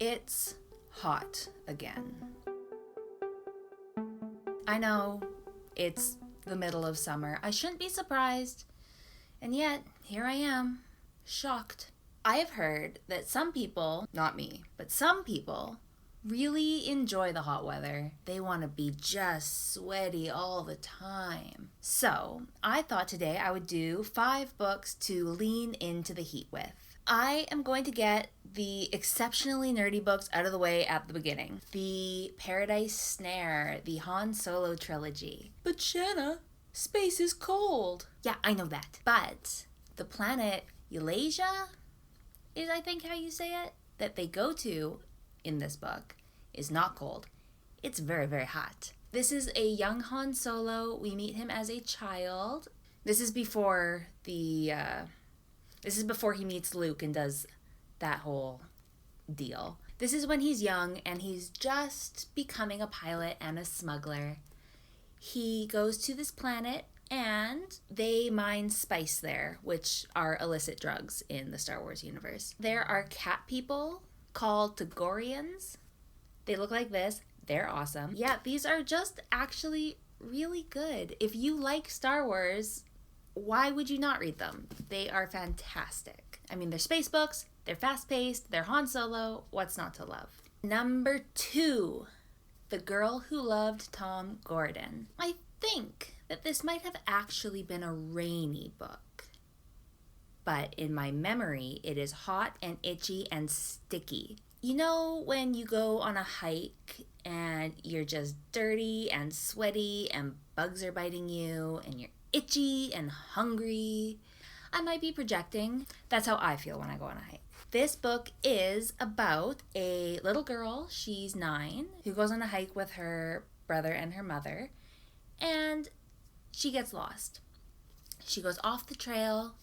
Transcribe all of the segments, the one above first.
It's hot again. I know, it's the middle of summer. I shouldn't be surprised. And yet, here I am, shocked. I have heard that some people, not me, but some people really enjoy the hot weather. They want to be just sweaty all the time. So, I thought today I would do 5 books to lean into the heat with. I am going to get the exceptionally nerdy books out of the way at the beginning. The Paradise Snare, the Han Solo Trilogy. But Shanna, space is cold. Yeah, I know that. But the planet Eulasia is, I think how you say it, that they go to in this book is not cold. It's very, very hot. This is a young Han Solo. We meet him as a child. This is before he meets Luke and does that whole deal. This is when he's young and he's just becoming a pilot and a smuggler. He goes to this planet and they mine spice there, which are illicit drugs in the Star Wars universe. There are cat people called Thaaaanks. They look like this. They're awesome. Yeah, these are just actually really good. If you like Star Wars, why would you not read them? They are fantastic. I mean, they're space books, they're fast-paced, they're Han Solo. What's not to love? Number 2, The Girl Who Loved Tom Gordon. I think that this might have actually been a rainy book. But in my memory, it is hot and itchy and sticky. You know when you go on a hike and you're just dirty and sweaty and bugs are biting you and you're itchy and hungry? I might be projecting. That's how I feel when I go on a hike. This book is about a little girl, she's 9, who goes on a hike with her brother and her mother, and she gets lost. She goes off the trail,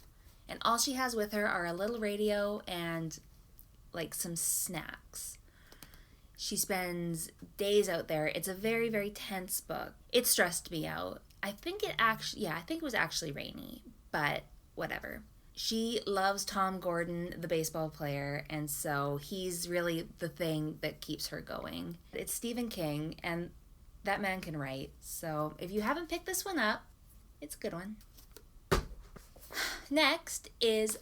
and all she has with her are a little radio and like some snacks. She spends days out there. It's a very, very tense book. It stressed me out. I think it was actually rainy, but whatever. She loves Tom Gordon, the baseball player, and so he's really the thing that keeps her going. It's Stephen King, and that man can write. So if you haven't picked this one up, it's a good one. Next is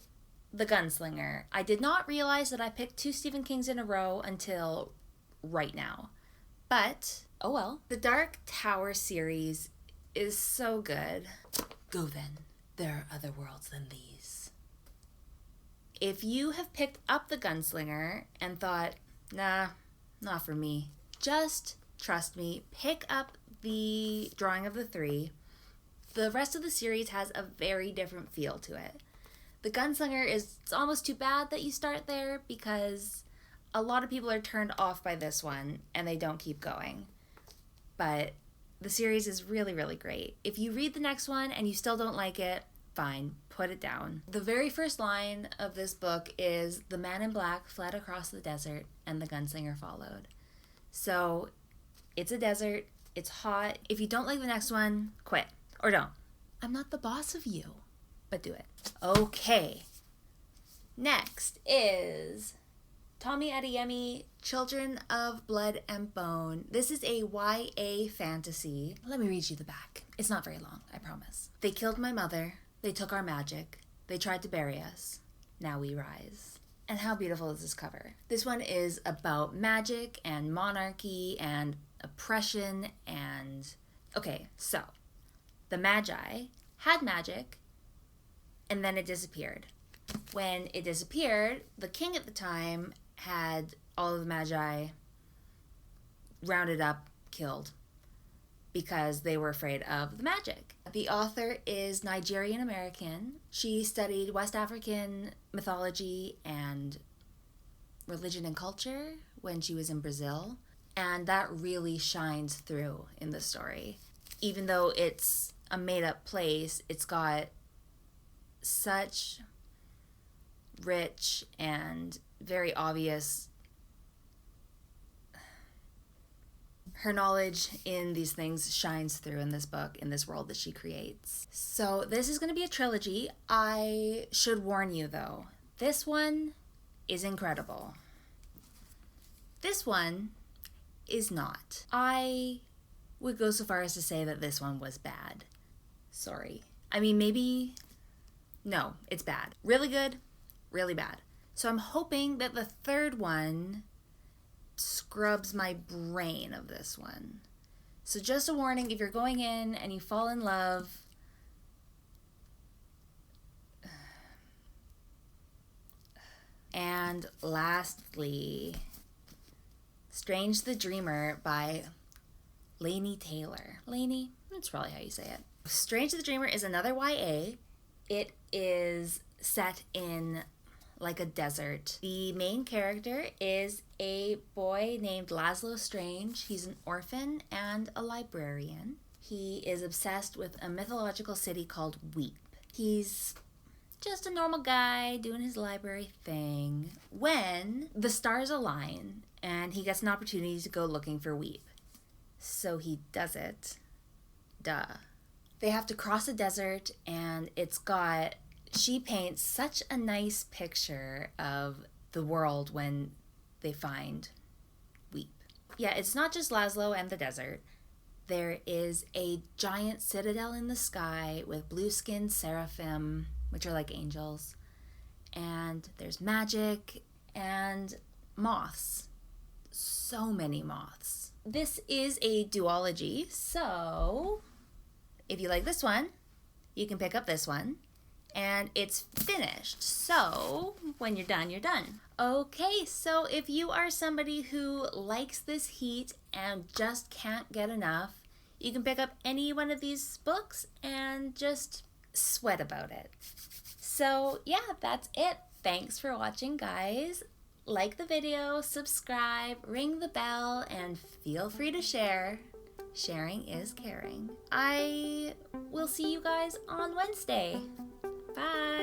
The Gunslinger. I did not realize that I picked 2 Stephen Kings in a row until right now. But, oh well. The Dark Tower series is so good. Go then. There are other worlds than these. If you have picked up The Gunslinger and thought, nah, not for me, just trust me, pick up the Drawing of the Three. The rest of the series has a very different feel to it. The Gunslinger it's almost too bad that you start there because a lot of people are turned off by this one and they don't keep going. But the series is really, really great. If you read the next one and you still don't like it, fine, put it down. The very first line of this book is, "The man in black fled across the desert and the gunslinger followed." So it's a desert, it's hot. If you don't like the next one, quit. Or don't. I'm not the boss of you, but do it. Okay. Next is Tomi Adeyemi, Children of Blood and Bone. This is a YA fantasy. Let me read you the back. It's not very long, I promise. They killed my mother. They took our magic. They tried to bury us. Now we rise. And how beautiful is this cover? This one is about magic and monarchy and oppression and... Okay, so the Magi had magic and then it disappeared. When it disappeared, the king at the time had all of the Magi rounded up, killed, because they were afraid of the magic. The author is Nigerian American. She studied West African mythology and religion and culture when she was in Brazil, and that really shines through in the story. Even though it's a made-up place, it's got such rich and very obvious. Her knowledge in these things shines through in this book, in this world that she creates. So this is going to be a trilogy. I should warn you though, this one is incredible. This one is not. I would go so far as to say that this one was bad. Sorry. I mean, maybe... No, it's bad. Really good, really bad. So I'm hoping that the third one scrubs my brain of this one. So just a warning, if you're going in and you fall in love... And lastly, Strange the Dreamer by Laini Taylor. Laini? That's probably how you say it. Strange the Dreamer is another YA. It is set in like a desert. The main character is a boy named Laszlo Strange. He's an orphan and a librarian. He is obsessed with a mythological city called Weep. He's just a normal guy doing his library thing when the stars align and he gets an opportunity to go looking for Weep. So he does it. Duh. They have to cross a desert, and she paints such a nice picture of the world when they find Weep. Yeah, it's not just Laszlo and the desert. There is a giant citadel in the sky with blue-skinned seraphim, which are like angels, and there's magic and moths. So many moths. This is a duology, so if you like this one, you can pick up this one, and it's finished. So when you're done, you're done. Okay, so if you are somebody who likes this heat and just can't get enough, you can pick up any one of these books and just sweat about it. So yeah, that's it. Thanks for watching, guys. Like the video, subscribe, ring the bell, and feel free to share. Sharing is caring. I will see you guys on Wednesday. Bye.